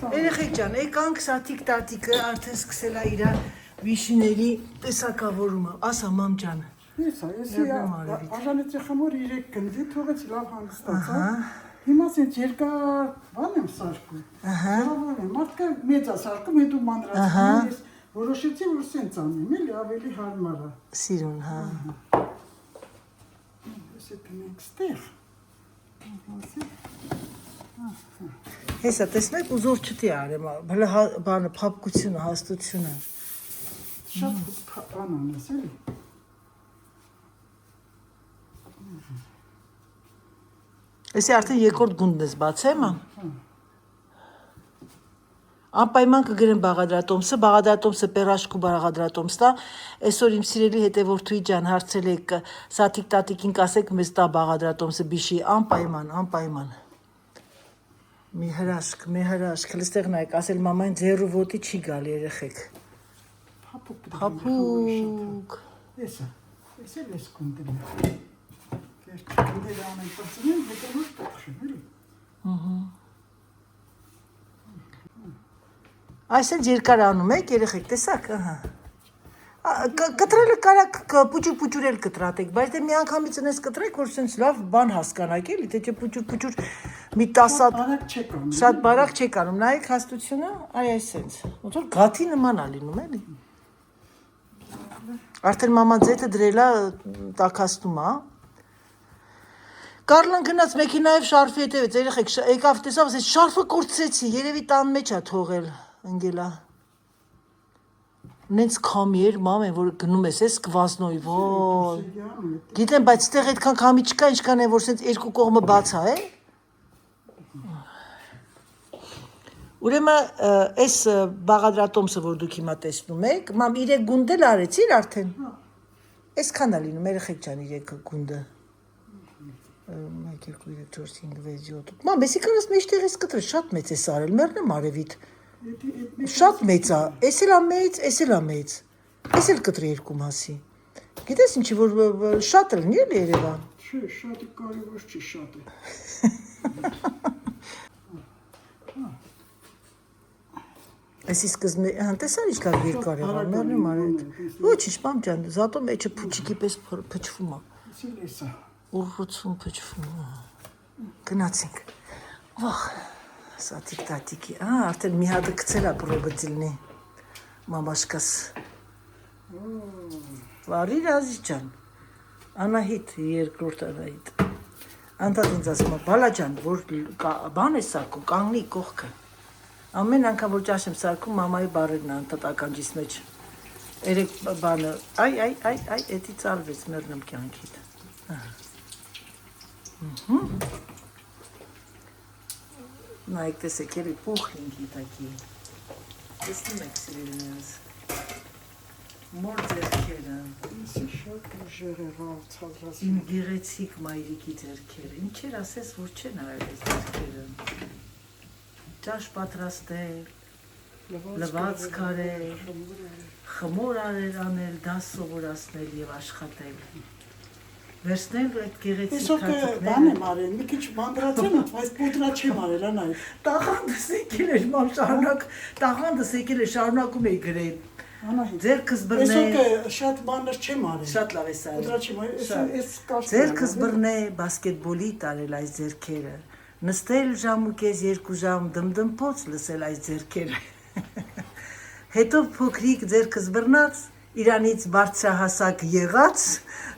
Երեխեք ջան, եկանք սաթիկ տատիկը արդեն սկսել է իր վիշիների տեսակավորումը, ասա մամ ջանը։ Եսի աժանեցի խմոր 3 գնդի թողեց լավ հանգստացա։ Հիմա ասենց երկար բան եմ սարքում։ Մարդկա մեծ է սարքում, հետո մանրացնում ես որոշեցի, որ սենց անեմ, էլի ավելի հարմար է։ Սիրուն, հա։ Եսի տնենք ստեղ։ Հեսա, տեսնեք ուզոր չտի արեմ, բլը բանը պապկությունը, հաստությունը։ Շատ բան անես, էլի։ Եսի արդեն երկորդ գունդն ես բացեմ, անպայման կգրեմ բաղադրատոմսը պերաշկու բաղադրատոմս տա, այսօր իմ սիրելի հետևորդուի ջան հարցել եք սաթիկ տատիկին կասեք մեզ տա բաղադրատոմսը բիշի, անպայման։ Մի հրաշք, լստեղ նայք, ասել մամային ձերու ոտի չի գալ երեխեք։ Փափուկ։ Եսա, ես էլ ես կունդեմ։ Գնդերը անեն պրծնեն, հետո որ պողշեմ, էլի։ Այսենց երկար անում եք, երեխեք, տեսակ, կտրելը կարակ պուճուր էլ կտրատեք, բայց դե մի անգամից ընես կտրեք, որ սենց լավ բան հասկանակ էլի, թե չէ պուճուր մի տասատ, շատ բարակ չեք անում, նայեք հաստությունը, այ այսենց, ոնց որ գաթի նման ա լինում էլի։ Արդեն մաման ձետը դրելա տաքաստում ա։ Կարլն գնաց մեքենայով շարֆի հետևից, երեխեք, եկավ տեսավ, ասեց շարֆը կորցրեցի, երևի տան մեջ ա թողել, ընգելա։ Նենց քամի էր, մամեն, որ գնում ես սկվազնոյ, ոյ։ Գիտեմ, բայց ստեղ այդքան քամի չկա, ինչքան է, որ սենց երկու կողմը բաց ա, է։ Ուրեմն այս բաղադրատոմսը, որ դուք հիմա տեսնում եք, մամ 3 գունդ էլ արեցիր արդեն։ Այսքան ա լինում, երեխեք ջան 3 գունդը։ 1, 2, 3, 4, 5, 6, 7։ Մամ, եսի կանաս մեջտեղ ես կտրել, շատ մեծ ես արել, մերնեմ արևիտ։ Շատ մեծ ա, ես էլ ա մեծ, ես էլ կտրի 2 մասի։ Գիտես ինչի, որ շատ լինի էլ երևա։ Չէ, շատը կարևոր չի շատը։ Այսի սկզբն է, տեսար ինչքան երկար է, մերնեմ արել։ Ոչինչ, մամ ջան, զատո մեջը փուչիկի պես փչվում ա։ Եսա։ Ուռուցում փչվում ա։ Գնացինք։ Վախ, սաթիկ տատիկի, արդեն մի հատը գցել ա պրոբդիլնի, մամաշկաս։ Վարիր ազիզ ջան, Անահիտ, երկրորդ Անահիտ։ Անդադ ինձ ասում ա, բալա ջան, որ բան է սարքում, կանգնի կողքը։ Ամեն անգամ որ ճաշ եմ սարքում, մամայի բառերն անդադ ականջիս մեջ։ Երեք բանը, այ, էդի ծալվեց մերնեմ կյանքիդ։ Նայեք տեսեք, ելի պուխլինքի տակի։ Տեսնում եք սիրելիներս։ Մոր ձերքերը։ Եսի շատ ուժեր է ռավ ծալրած։ Իմ գեղեցիկ մայրիկի ձերքերը։ Ինչեր ասես, որ չեն արել այս ձերքերը։ Ճաշ պատրաստել, լվաց կարել, խմոր անել, դաս սովորացնել և աշխատել։ Վերցնել այդ գեղեցիկ թաթիկները։ Բան եմ արել, մի քիչ բանդրացել եմ, բայց պուդրա չեմ արել, անայ։ Տաղանդս եկել էր, մամ շարունակում էի գրել։ Ձերքս բռնե։ Այսօք շատ բաներ չեմ արել։ Շատ լավ ես արել։ Պուդրա չեմ արել, Ձերքս բռնե, բասկետբոլի տարել այս ձերքերը։ Նստել ժամ ու կես 2 ժամ դմդմփոց լսել այս ձերքերը։ Հետո փոքրիկ ձերքս բռնած, իրանից բարձրահասակ եղած,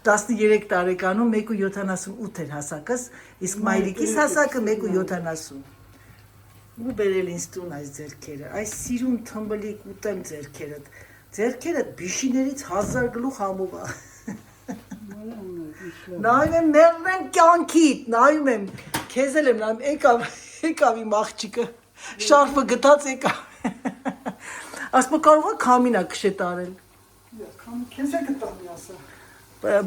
13 տարեկանում 1.78 էր հասակս, իսկ մայրիկիս հասակը 1.70։ Ու բերել ինձ տուն այս ձերքերը, այս սիրուն թմբլիկ ուտեմ ձերքերդ, ձերքերդ բիշիներից 1000 գլուխ համով ա։ Նայում եմ մերնեմ կյանքիդ, նայում եմ, քեզ էլ եմ նայում, եկավ իմ աղջիկը, շարֆը գտած եկավ։ Ասում կարող է քամին ա քշետ արել։ Քեզ է գտանի ասա։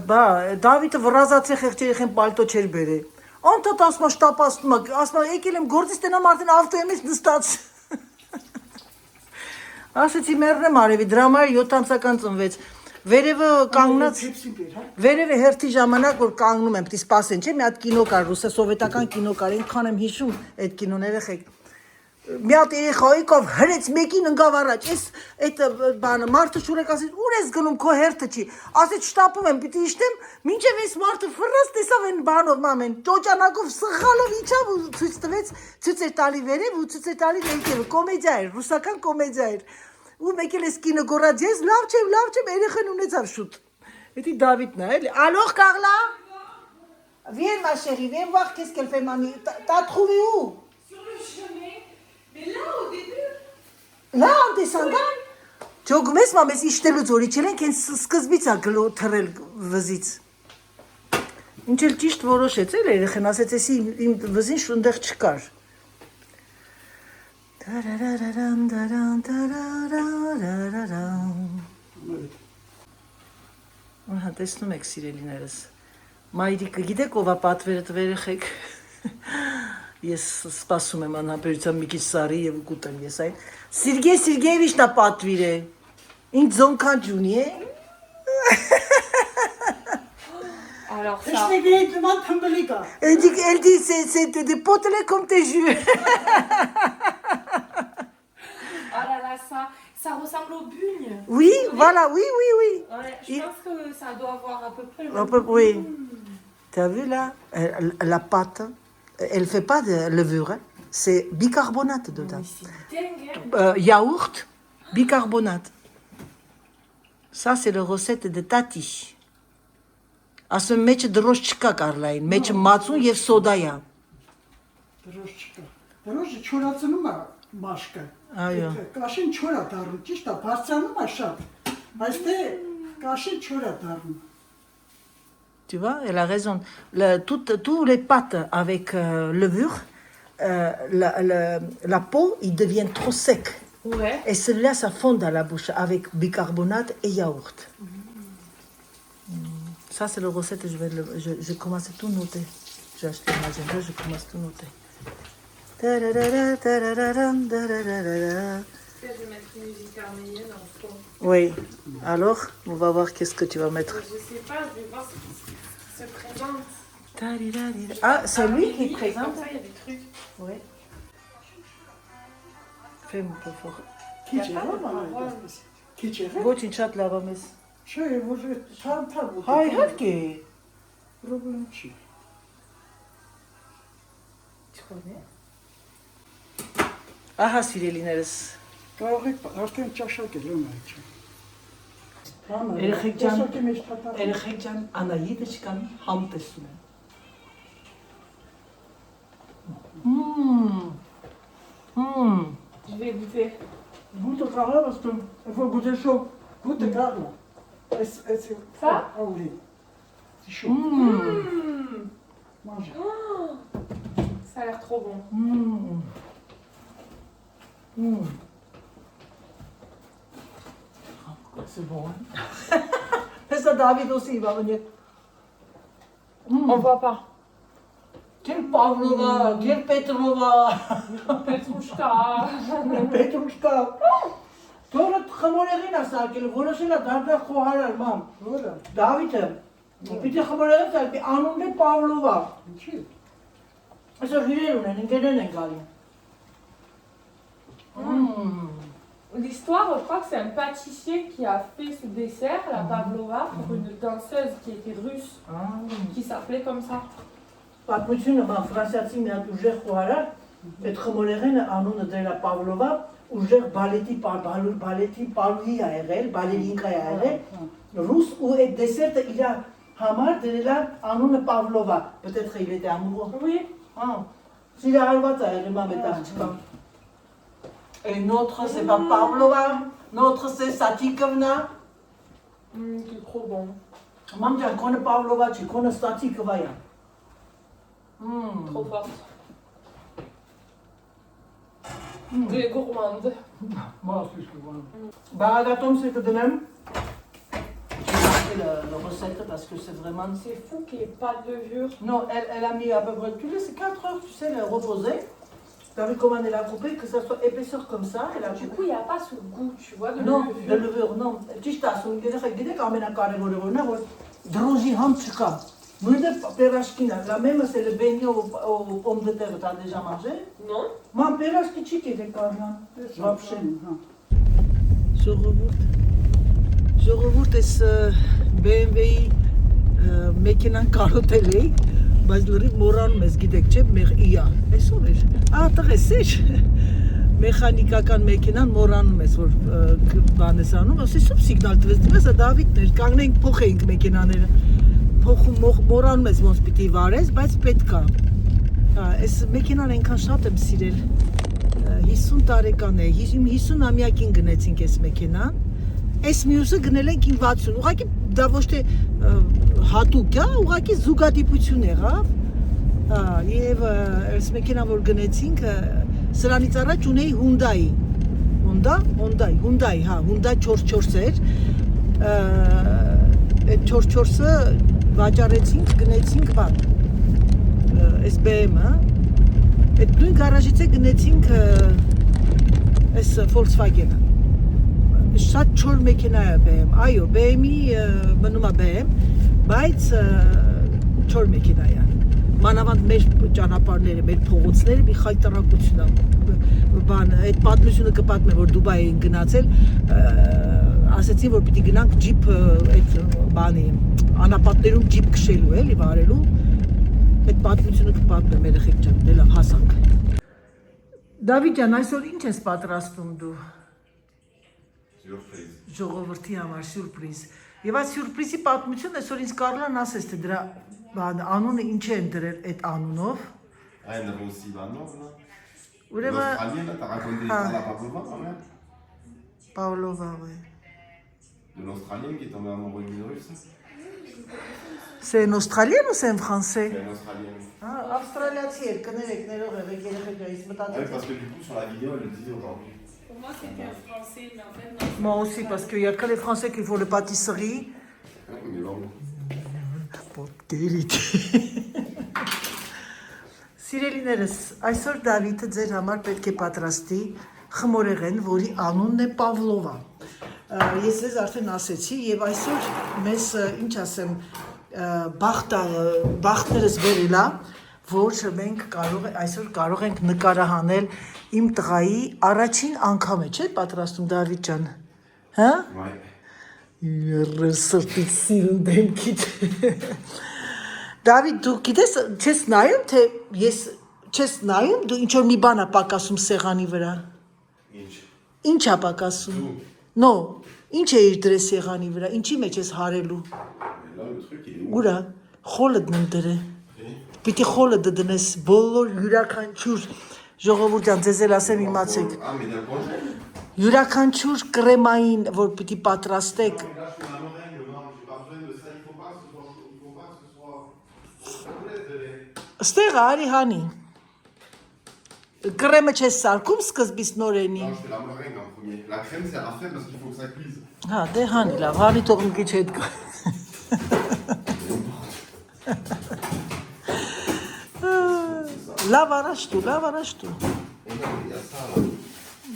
Բա, Դավիթը վռազացե խեղճ երեխեն պալտո չեր բերել։ Անդադ ասում ա շտապացնում ա, ասում ա եկել եմ գործից տնամ արդեն ավտոյի մեջ նստած։ Ասեցի մերնեմ արևի, դրա համար 7 ամսական ծնվեց։ Վերևը կանգնած, վերևը հերթի ժամանակ, որ կանգնում եմ, պտի սպասեն, չէ, մի հատ կինո կար, ռուսը սովետական կինո կար, ինքան եմ հիշում այդ կինոն երեխեք։ մի հատ երեխայի կով հրեց մեկին ընկավ առաջ, այդ բանը մարդը շուրեք ասեց, ուր ես գնում քո հերթը չի, ասեց շտապում եմ, պիտի իշտեմ, մինչև այս մարդը ֆռած տեսավ այն բանով մամեն, ճոճանակով սխալով իջավ ու ցույց տվեց, ցույց էր տալի վերև ու ցույց էր տալի ներքևը, կոմեդիա էր, ռուսական կոմեդիա էր։ Ու մեկ էլ էս կինը գոռաց, ես լավ չեմ, երեխան ունեցավ շուտ։ Էդի Դավիթն է, էլի։ Ալող Կարլա։ Viens ma chérie, viens voir qu'est-ce qu'elle fait mamie. T'as trouvé où? Sur le chemin. Mais là, au début. Là, en descendant. Ճոգում ես մամես իշտելուց օրիչել ենք, հենց սկզբից ա թռել վզից։ Ինչ էլ ճիշտ որոշեց էլ երեխան, ասեց էսի իմ վզին շունդեղ չկար։ Տարարարարամ, տարան, տարարարարամ։ Ահա, տեսնում եք սիրելիներս, մայրիկը գիտեք ով է պատվերը տվել երեխեք, ես սպասում եմ անհապերության մի քիչ սարի և կուտեմ ես այն, Սիրգեյ Սիրգեյևիչն է պատվիրը, ինձ զոնքաջունի է, Alors ça. Qu'est-ce que tu m'as tremblé là? elle dit c'est des potelets comme tes jus. Oh là là, ça ressemble aux bugnes. Oui, voilà, oui. Ouais, je pense que ça doit avoir à peu près le Un peu, oui. T'as vu là, la pâte, elle fait pas de levure, hein. C'est bicarbonate dedans. Mais c'est dingue, hein. Yaourt, bicarbonate. Ça, c'est la recette de Tati. Ասում մեջը դրոշ չկա Կարլային, մեջը մածուն եւ սոդա է։ Դրոշ չկա։ Դրոշը չորացնում է մաշկը։ Այո։ Կաշին չոր է դառնում, ճիշտ է, բարձրանում է շատ։ Բայց թե կաշին չոր է դառնում։ Tu vois, elle a raison. Tous les pâtes avec levure, la peau, ils deviennent trop secs. Ouais. Et celui-là, ça fond dans la bouche avec bicarbonate et yaourt. Ça, c'est la recette. Je commence à tout noter. J'ai acheté un agenda, je commence à tout noter. Tararara, tarararam, tararara. Je vais mettre une musique arménienne en fond. Oui. Alors, on va voir qu'est-ce que tu vas mettre. Je sais pas, je vais voir ce qui se présente. Tarirarira. Ah, c'est lui qui présente. Comme ça, il y a des trucs. Oui. Fais-moi pas fort. Քիչ է։ Ոչինչ շատ լավ եմ ես։ Չէ, որ շանթա որ։ Հայ իհարկե։ Պրոբլեմ չի։ Չխորնի։ Ահա սիրելիներս։ Կարող եք արդեն ճաշակել ունի։ Երեխեք ջան, ճաշակի մեջ թաթա։ երեխեք ջան, Անահիտը չկան համ տեսնում են։ Je vais goûter. Գուտը կարող ասում, որ գուտը շո, գուտը կարող։ Այս Ça? Ah oui. C'est chaud. Mange. Oh, ça a l'air trop bon. C'est bon, hein? Fais ça, David aussi, il va venir. On voit pas. Quel Pavlova, quel Petrova. Petrouchka. Պետրուշկա։ Թորը խմորեղին ասարկել, որոշել է դարձա խոհարար մամ։ Որը։ Դավիթը, պիտի խմորեղին սարկի, անունն է Պավլովա։ Ինչի։ Այսօր հյուրեր ունեն, ընկերներ են գալի։ L'histoire, je crois que c'est un pâtissier qui a fait ce dessert, la pavlova, pour une danseuse qui était russe, qui s'appelait comme ça. Պատմությունը մամ ֆրանսիացի մի հատ ուժեղ խոհարար, այդ խմորեղենը անունը դրել է Պավլովա, ուժեղ բալետի պարուհի ա եղել, բալերինկա ա եղել, ռուս ու այդ դեսերտը իր համար դրել է անունը Պավլովա, peut-être il était amoureux. Oui. Սիրահարված ա եղել մամ այդ աղջկան։ Et notre c'est pas Pavlova, notre c'est Satikovna. C'est trop bon. Mam ջան, քոնը Պավլովա չի, քոնը Սատիկովա է։ Trop forte. Des gourmandes. Moi aussi, je vois. Baragatom, c'est que de même. J'ai la recette parce que c'est vraiment. C'est fou qu'il n'y ait pas de levure. Non, elle a mis à peu près. Tu laisses 4 heures, tu sais, la reposer. Tu as vu comment elle a coupé, que ça soit épaisseur comme ça. Elle a Du coup, il n'y a pas ce goût, tu vois, de non, levure. de levure, non. Tu t'as son gars qui dit quand même un carré de levure, drôji ham chika. Mâine perașchina, la meme se le veni o pom de terre, t'as déjà mangé? Non. Mam, perașchi ce che de carne? Вообще. Ժողովուրդ էս BMW-ի մեքենան կարոտել էի, բայց լրիվ մոռանում ես, գիտեք չէ, իա, այսօր էր, տղես էր, մեխանիկական մեքենան մոռանում ես, որ բան ես անում, ասեցում սիգնալ տվես, դիմես Դավիթն էր, կանգնենք փոխեինք մեքենաները, մոռանում ես ոնց պիտի վարես, բայց պետք է, այս մեքենան այնքան շատ եմ սիրել, 50 տարեկան է, 50-ամյակին գնեցինք այս մեքենան, այս մյուսը գնել ենք իմ 60, ուղղակի դա ոչ թե հատուկ է, ուղղակի զուգադիպություն եղավ, եւ այս մեքենան որ գնեցինք, սրանից առաջ ունեի Hyundai, Hyundai 4x4 էր, այդ 4x4-ը վաճառեցինք, գնեցինք բան, այս BM-ը, այդ նույն գարաժից է գնեցինք այս Volkswagen-ը, շատ չոր մեքենա է BM, այո, BM-ի մնում է BM, բայց չոր մեքենա է, մանավանդ մեր ճանապարհները, մեր փողոցները մի խայտարակություն է, բան, այդ պատմությունը կպատմեմ, որ Դուբայ էին գնացել, ասեցին, որ պիտի գնանք ջիպ, այդ բանի, անապատներում ջիպ քշելու էլի վարելու, այդ պատմությունը կպատմեմ երեխեք ջան, դե լավ հասանք։ Դավիթ ջան, այսօր ինչ ես պատրաստում դու։ Սյուրպրիզ։ Ժողովրդի համար սյուրպրիզ։ Եվ այդ սյուրպրիզի պատմությունը այսօր ինձ կարողան ասես, թե դրա անունը ինչ են դրել այդ անունով։ Այն ռուսի բանով, նո։ Ուրեմն Australienne, t'as raconté l'histoire de la Pavlova, quand même? Pavlova, oui. De l'Australienne qui est tombée amoureuse d'une Russe? C'est un Australien ou c'est un Français? C'est une Australienne. Ah, Australiaci էր, կներեք, ներող եղեք, երեխեքայից Ah oui, մտածեցի։ parce que du coup, sur la vidéo, elle le disait aujourd'hui. Pour moi, c'était un français, mais en fait, non. Moi aussi, parce qu'il y a que les Français qui font les pâtisseries. Mais bon. Սիրելիներս, այսօր Դավիթը ձեր համար պետք է պատրաստի խմորեղեն, որի անունն է Պավլովա։ Ես ձեզ արդեն ասեցի եւ այսօր մեզ ինչ ասեմ բախտներս վերելա, որ մենք այսօր կարող ենք նկարահանել իմ տղայի առաջին անգամ է, չէ՞ պատրաստում Դավիթ ջան։ Հա։ Ouais. Սրտից սիրուն դեմքիդ։ Դավիթ, դու գիտես, չես նայում, թե ես չես նայում, դու ինչ որ մի բան է պակասում սեղանի վրա։ Inch. Ինչ է պակասում։ Նո, ինչ է իր դրես սեղանի վրա, ինչի մեջ ես հարելու։ Et là, le truc, il est où? Ուրա, խոլը դնում դրե։ Պիտի խոլը դնես, բոլոր յուրաքանչյուր ժողովուրդ ջան, ձեզ էլ ասեմ իմացեք։ Ah, mais dans le congé? Յուրաքանչյուր կրեմային, որ պիտի պատրաստեք, Là, je suis un oreille, non, j'ai pas besoin de ça, il faut pas que ce soit... Ça vous laisse de lait. ստեղ արի հանի։ Կրեմը չես սարքում սկզբից նորենի։ Non, je fais la meringue en premier. La crème, c'est à faire parce qu'il faut que ça cuise. Հա, դե հանի լավ, հանի թող մի քիչ հետ գա։ Լավ առաջ դու, լավ առաջ դու։ Et là, il y a ça, là.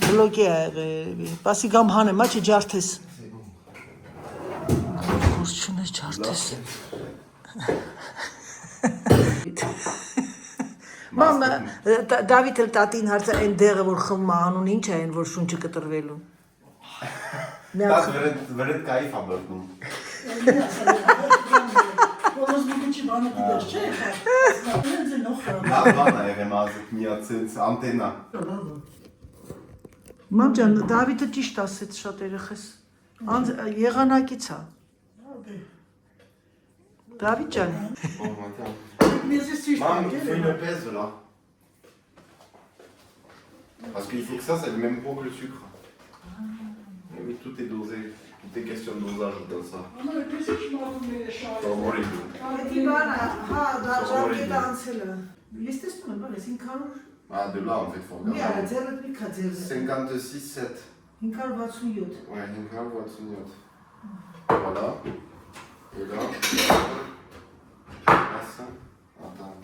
Բլոկի ա եղել, պասի գամ հանեմ, աչի ջարդես։ C'est bon. Որ չունես ջարդես։ Մամ, Դավիթ էլ տատին հարցը այն դեղը, որ խմում անուն ինչ է այն, որ շունչը կտրվելու։ Das wird kein Verboten. Որոս մի քիչ բանը դիտես, չէ՞։ Ինձ նոխ։ Ладно, я ремазок, мне антенна. Մամ ջան, Դավիթը ճիշտ ասեց շատ երեխես։ Եղանակից է։ Դավիթ ջան։ Bon, attends. Մեզ է սիրտ Maman, il faut եկել։ une pèse là. Parce qu'il faut que ça ait le même poids que le sucre. Et oui, tout est dosé. Tout est question de dosage dans ça. Ամառը դեսի չմարում է շարը։ C'est horrible. Դի բանը, հա, դա ժարկետը անցել է։ Ես տեսնում եմ, բանը 500։ Ah, de là, en fait, il faut Մի արա, regarder. ձեռդ մի քա ձեռը։ 56,7. 567։ Ouais, une grave voiture. Voilà. Et là. Là, ça. Attends.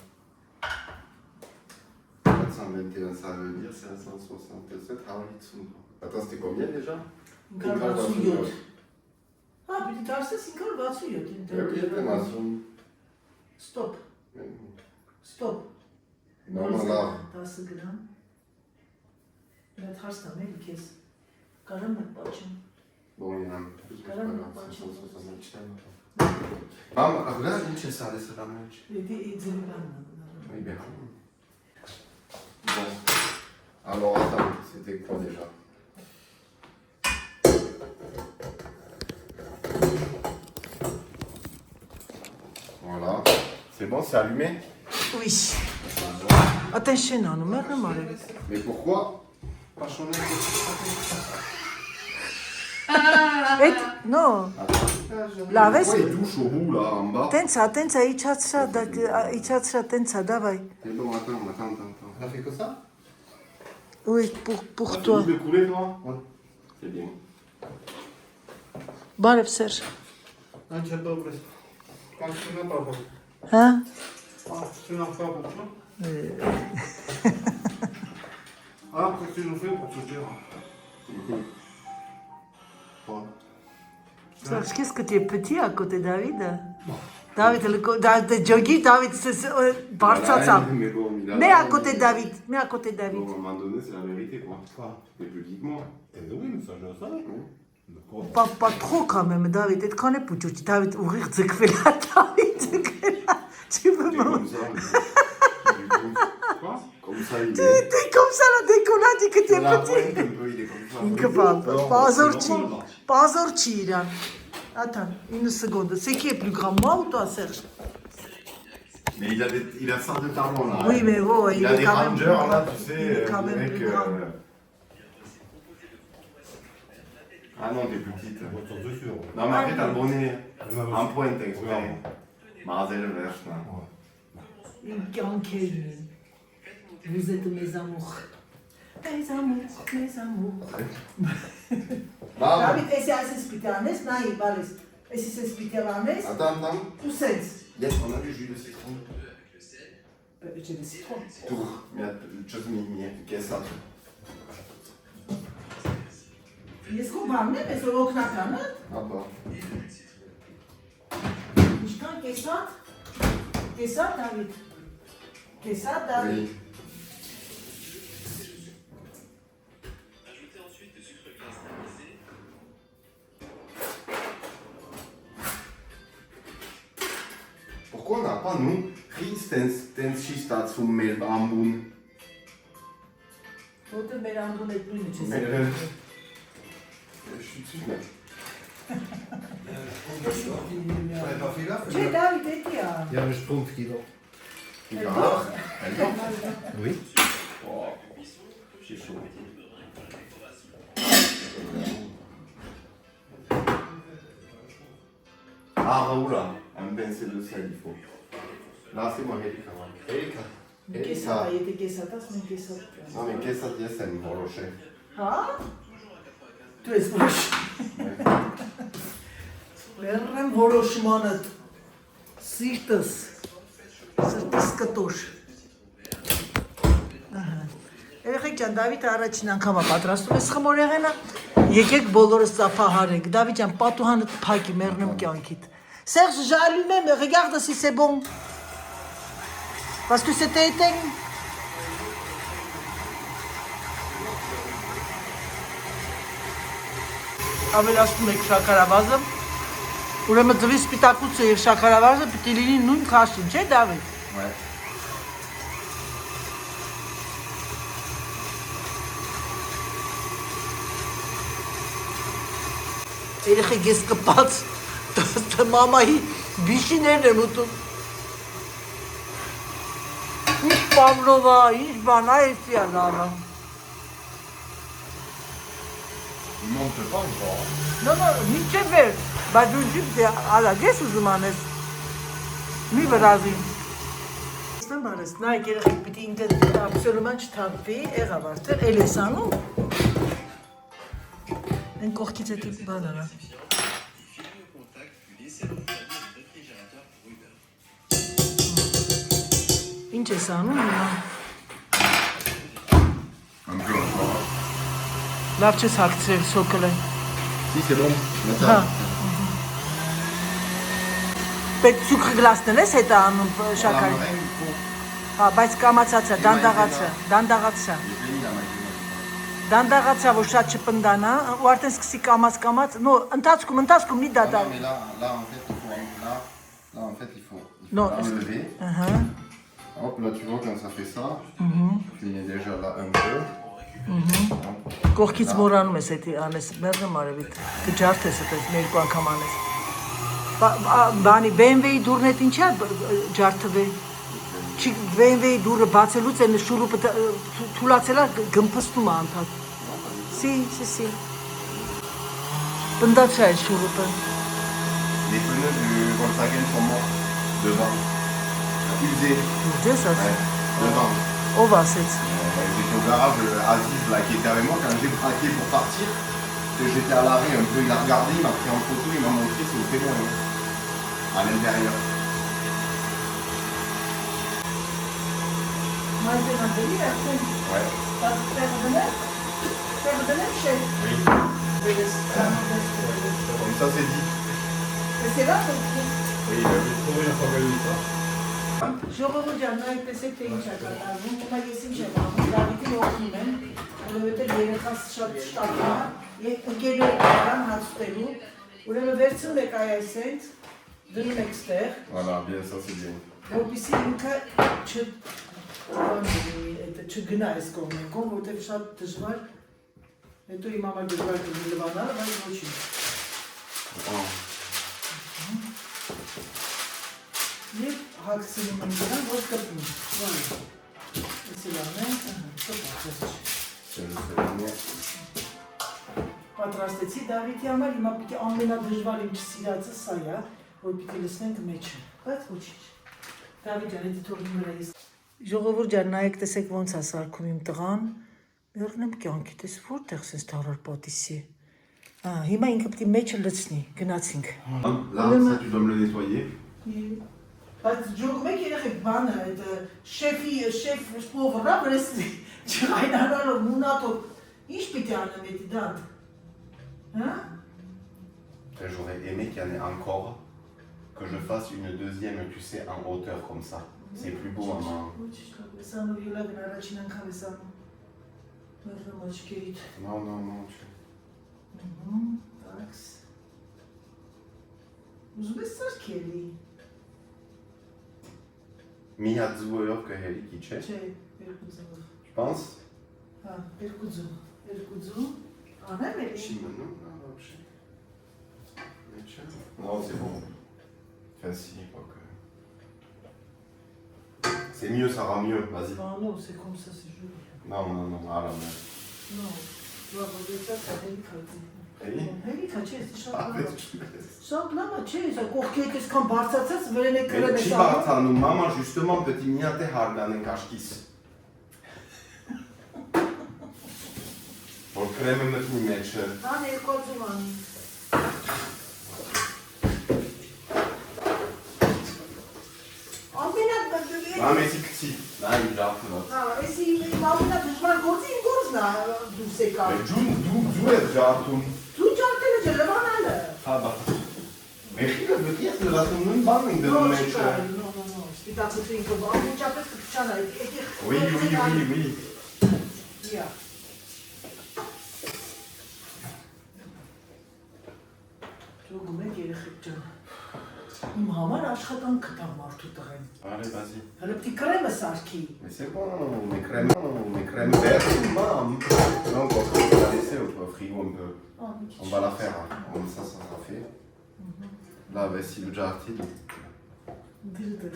421, ça veut dire 567. Ah oui, attends, c'était combien déjà? 567։ Հա, պիտի դարձես 567 Oui, ինտերնետ։ vraiment. Stop. Stop. Normal լավ։ 10 գրամ։ Այդ հարստամ էլի քեզ։ Կարամ եմ պատճեմ։ Bon, il y en a un peu plus, mais c'est Caramba, pas grave, pas ça, de ça m'excite un peu. Maman, regarde, il c'è ça, laisse la main. Oui, bien. Bon. Alors, attends, c'était quoi déjà? Voilà. C'est bon, c'est allumé? Oui. Attention, non, merde, Marek. Mais pourquoi pas changer? Non. Լավ ես։ Pourquoi il touche au bout là en bas? Տենցա, իջացրա, տենցա, давай. C'est bon, attends. On a fait que ça? Oui, pour toi. Tu de couler toi? Ouais. C'est bien. Բարև Սերժ։ Անջա դոբրես։ Կանչինա պապա։ Հա։ Կանչինա պապա։ Ah, qu'est-ce que tu nous fais pour te dire? Serge, qu'est-ce que tu es petit à côté de David? David, Jogi, David, Barçatsam. Mais à côté de David, mais à côté de David. Bon, à un moment donné, c'est la vérité quoi. T'es plus petit que moi. Oui, mais ça, je le sais. Pas trop quand même, David. Tu connais pas, David, ouvrir Zekvela, David, Zekvela. Tu veux T'es me. comme ça. Quoi? Comme ça, il est. T'es comme ça là, dès qu'on a dit que tu es La petit. pointe un peu, il est comme ça. Incapable. Pas sorti, là. Attends, une seconde. C'est qui est plus grand, moi ou toi, Serge? Mais il a ça de talons là. Oui, mais bon, il a est des quand même rangers plus grand. là, tu sais. Il est quand même mec, plus grand. Ah non, t'es plus petite. Voiture de sûr. Non, mais après, t'as le bonnet Ouais. en pointe exprès. Mazel vert, là. Une canquille. Vous êtes mes amours. Mes amours, mes amours. Vamos. David, esse é spitalnes, nahi, bales. Esse é spitalnes, Attends. tu sens. Yes, on a du jus de citron. J'ai des citrons. Tu, ce mi, che è stato? Ես կոմբամ եմ, ես որ օգնականը, Ah bah. ինչքան կեսատ, David. Կեսատ, David. Oui. Pourquoi on n'a pas, nous, den Schista zum Mehlbambun? Որտե մեր անդուն այդ նույնը չես։ Je suis dessus, mec. J'avais pas fait gaffe. Չէ, David, էդի է։ Il y a un schtroumpf qui dort. Il dort. Oui. Oh, c'est chaud. Ah, Raoula, un pincel de sel, il faut. Là, c'est moi, Erika. Կեսատ, եթե կեսատաս, մենք կեսատ։ Non, mais qu'est-ce que ça dit, c'est une voloche? Հա? Դու ես որոշ։ Վերրեմ որոշմանդ։ Սիրտս կտոշ։ Երեխեք ջան, Դավիթը առաջին անգամ է պատրաստում ես խմոր եղենա։ Եկեք բոլորս ծափահարենք։ Դավիթ ջան, պատուհանը փակի մեռնում կյանքիդ։ Serge, j'allume, mais regarde si c'est bon. Parce que c'était éteint. Ավելացնում եք շաքարավազը, ուրեմն ձվի սպիտակուցը և շաքարավազը պիտի լինի նույն քաշին, չէ Դավիթ? Ouais. Երեխեք ես կպած մամայի բիշիներն եմ ուտում։ Ինչ Պավլովա, ինչ բան, այդի է լավը։ Il monte pas encore. Non, մինչև վեր, բայց դու ինչի ալագ ես ուզում անես, մի վրազի։ Ստեմ բարես, նայք երեխեք պիտի ինտեր աբսոլուման չթափվի, եղավ արդեն, էլ ես անում։ Են կողքից էտի բան արա։ Ինչ ես անում հիմա։ Un peu encore. Լավ չես հագցրել սոկլը։ Si, c'est bon. Հա։ պետք սուկրը գլասնել ես հետը անում La շաքարի։ meringue, il faut. Հա, բայց կամացածա, դանդաղացա, դանդաղացա։ J'ai fini la maïzena. Դանդաղացա, որ շատ չպնդանա, ու արդեն սկսի կամած, նո, ընթացքում մի Ah դատա։ non, mais là, en fait, il faut. Là, en fait, il faut Non, enlever. Hop, là, tu vois, quand ça fait ça, tu mets déjà là un peu. Կողքից մորանում ես էդի անես, մերնը մարևիտ, կջարդես էդպես մի երկու անգամ անես։ Բանի, BMW-ի դուրն էդ ինչա ջարդվե։ Չի BMW-ի դուրը բացելուց են շուրուպը թուլացելա գմփստում է անդադ։ Սի։ Պնդացա է շուրուպը։ Les pneus du Volkswagen sont morts devant. Usés. Դես ասա։ Ouais, devant. Ով ասեց։ J'étais au garage, Aziz, là, qui était avec moi, quand j'ai braqué pour partir, que j'étais à l'arrêt un peu, il a regardé, il m'a pris en photo, il m'a montré, c'est au témoin, à l'intérieur. Ouais. Comme ça, c'est dit. Oui, Ժողովուրդ ջան, նայեք տեսեք թե ինչ է կատարվում, հիմա ես ինչ եմ անում, Դավիթին օգնում եմ, որովհետև երեխաս շատ շտապ է, ընկերները կարան հաց ուտելու, ուրեմն վերցնում եք այսենց, դնում եք ստեղ, Voilà, bien, ça c'est bien. որպեսզի ինքը չգնա այս կողմեն, որովհետև շատ դժվար, հետո իմ համար դժվար կլվանալ, բայց ոչինչ։ Եվ հագցնում եմ դրան, որ կպնում։ Էսի լավն է, կպացես չի։ Պատրաստեցի Դավիթի համար, հիմա պիտի ամենադժվար իմ չսիրածը սա է, որ պիտի լսնենք մեջը, բայց ոչինչ։ Դավիթ ջան, հետի թողնի վրա ես։ Ժողովուրդ ջան, նայեք տեսեք ոնց է սարքում իմ տղան, մերնեմ կյանքի, տես որտեղ սենց դարար պատիսի։ Հիմա ինքը պիտի մեջը լցնի, գնացինք։ Là, ça, tu dois me le nettoyer. Բայց ջողում եք երեխեք բանը, այդ շեֆ փողը, վրես չայնանալով, մունատով, ինչ պիտի անեմ էդի դան, հա? J'aurais aimé qu'il y en ait encore, que je fasse une deuxième, tu sais, en hauteur comme ça. C'est plus beau, maman. Սանով յուլագն առաջին անգամ ես անում, մերնում աչկերիտ։ Non, non, non. Տաքս։ Ուզում ես սարքելի։ Միա ձուով կհերիքի, չէ։ Չէ, երկու ձով։ Tu penses? Հա, երկու ձու, անեմ էլի։ Չի մնում, non, c'est bon. Enfin, si, quoi que. C'est mieux, ça rend mieux, vas-y. Ah non, c'est comme ça, c'est joli. Non, non, non, ah là, mais. Non, tu vas regarder ça, ça délicat. Էի։ Հերիքա չէ, շատ լավ։ Ահա չես։ Շատ լավ է, չէ, սա կողքից այսքան բարձացած վրեն է կրեմ Չի բարձանում, մամա, justement, petit միատ է հարգանենք աշկիս։ Որ կրեմը մտնի մեջը։ Հան երկու ձում անի։ Մամ, էսի կցի, նա իմ ժարդնոց։ Հա, էսի ամենա դժվար գործը իմ գործն է դուրս եկա։ Դու ես ժարդում։ Դու ջարդելը ջը լվանալը։ Հա, բա։ Մեխիկը դուք ես լրացնում նույն բանն ենք դնում մեջը։ No, սպիտացուցի ինքը ամենջապես կփչանա, էդի։ Oui. Իա։ Թողում եք երեխեք ջան։ Իմ համար աշխատանք կտա մարդու տղեն։ Allez, vas-y. Հələ պիտի կրեմը սարքի։ Mais c'est bon, mes crèmes vertes, mam. Donc, on va la laisser au frigo un peu. On va la faire, hein. Comme ça sera fait. Là, vas-y, le jartine. Դիրդը։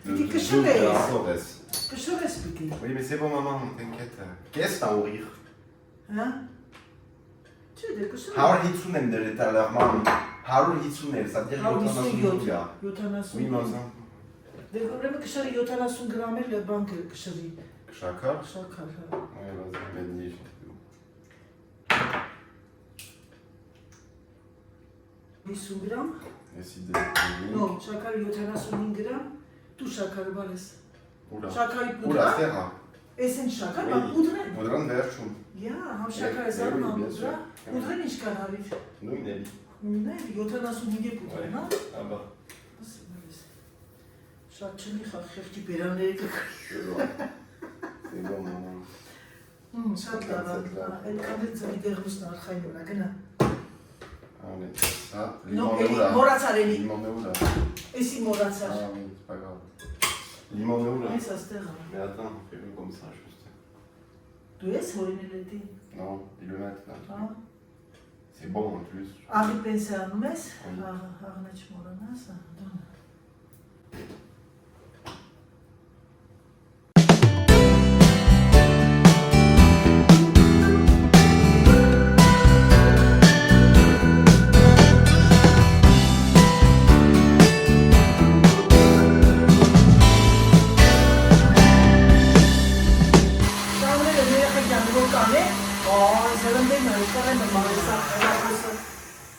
Le Պիտի double de կշռես։ la Sorès. Կշռես պիտի։ Oui, mais c'est bon, maman, t'inquiète. Qu'est-ce à ouvrir? Հա։ Չէ, դե կշռես։ How hitsun hem de tout à l'heure, mam. How hitsun hem, ça veut dire que 70 Oui, maman. Դե ուրեմն կշռի 70 գրամ էլ բան կշռի։ Շաքար? Շաքար, հա։ Oui, vas-y, béni. 50 գրամ։ Décidé. No, շաքարը 75 գրամ, դու շաքարը բալես։ Oula. Շաքարի Oula, պուդրա։ Serra. Էսեն շաքար, Oui. բա պուդրա։ Pudran verchum. Յա, համ շաքարը զարում, համ bien պուդրա։ sûr. Պուդրան ինչ կան հավիվ։ Նույնն էլի։ Նույնն է 75 փոքր, հա։ Là-bas. Շատ չնի խախեղճի բերանների կգրի։ C'est bon, maman. Շատ լավ, այդ կանդ ձմի դեղուսն արխային ուրա, գնա։ Allez, ça. Non, Limon est où là? մորացար էլի։ Limon est où là? Էսի մորացար։ Ah oui, c'est pas grave. Limon est où là? Այս աստեղ է։ Mais attends, fais-le comme ça, juste. Դու ես հորինել էդի։ Non, ils le mettent là. Հա։ C'est bon en plus. Աղի պենսիանում ես։ Oui. Աղն է չմորանաս։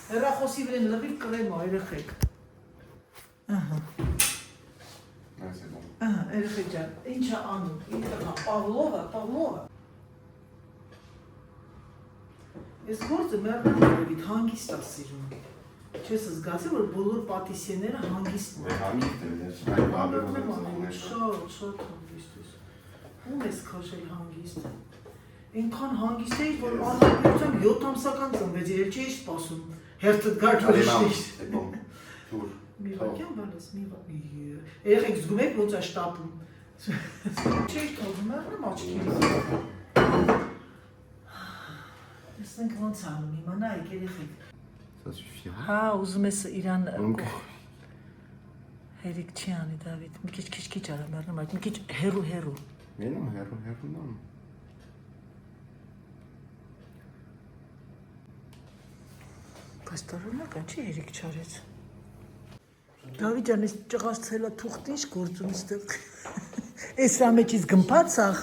Հեռախոսի վրեն լվիվ կրեմ երեխեք։ Ահա, Ouais, c'est bon. երեխեք ջան, ինչ է անում, Պավլովը։ Ես գործը մերնավիտ հանգիստ է սիրում։ Չես զգացի, որ բոլոր պատիսիեները հանգիստ Mais են։ Rami, t'es pas grave. Շատ հանգիստ ես։ Ում ես քաշել հանգիստ։ Ինքան հանգիստ էի, որ արդյունքում 7 ամսական ծնվեց, երբ չէի սպասում։ Հերթը գար Allez, maman, դուրս։ c'est bon. Touche. Մի վարքյան բալես, մի վարքյան։ Երեխեք զգում եք ոնց է շտապում։ Չէի թողում, մեռնեմ աչքին։ Տեսնենք ոնց անում, հիմա նայեք երեխեք։ Ça suffira. Հա, ուզում ես իրան Donc, հերիք չի անի Դավիթ, մի քիչ արա մեռնում, այդ մի քիչ հերու։ mais non, non. Բայց տարօրինական չի հերիք չարեց։ Դավիթ ջան, ես ճղացելա թուղթ ինչ գործում ստեղ։ Էսրա մեջից գմփած աղ։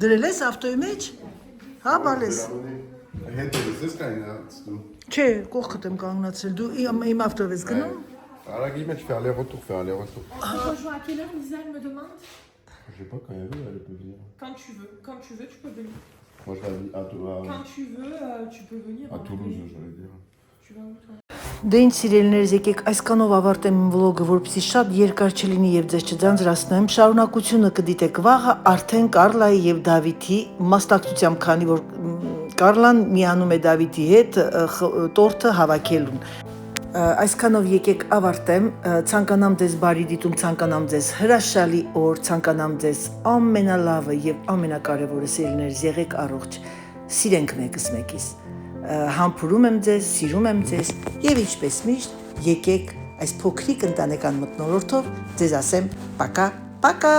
Դրել ես ավտոյի մեջ։ Հա, բալես։ Hätte das ist kein Arzt, du. Չէ, կողքդ եմ կանգնացրել։ Դու իմ ավտոյով ես գնում։ À la guillemette, je fais aller-retour, Tu rejoins à quelle heure, Lisa, elle me demande? Je sais pas, quand elle veut, elle peut venir. Quand tu veux, tu peux venir. Moi, je l'avais à Quand tu veux, tu peux venir. Toulouse, j'allais dire. Tu vas où, toi? Դե ինչ սիրելիներս, եկեք այսքանով ավարտեմ իմ վլոգը, որպեսզի շատ երկար չլինի եւ ձեզ չձանձրացնեմ։ Շարունակությունը կդիտեք վաղը արդեն Կարլայի եւ Դավիթի մասնակցությամբ, քանի որ Կարլան միանում է Դավիթի հետ տորթը հավաքելուն։ Այսքանով եկեք ավարտեմ, ցանկանամ ձեզ բարի դիտում, ցանկանամ ձեզ հրաշալի օր, ցանկանամ ձեզ ամենալավը եւ ամենակարևորը սիրելիներս, եղեք առողջ, սիրենք մեկս մեկիս, համբուրում եմ ձեզ, սիրում եմ ձեզ եւ ինչպես միշտ եկեք այս փոքրիկ ընտանեկան մթնոլորտով ձեզ ասեմ պակա, պակա։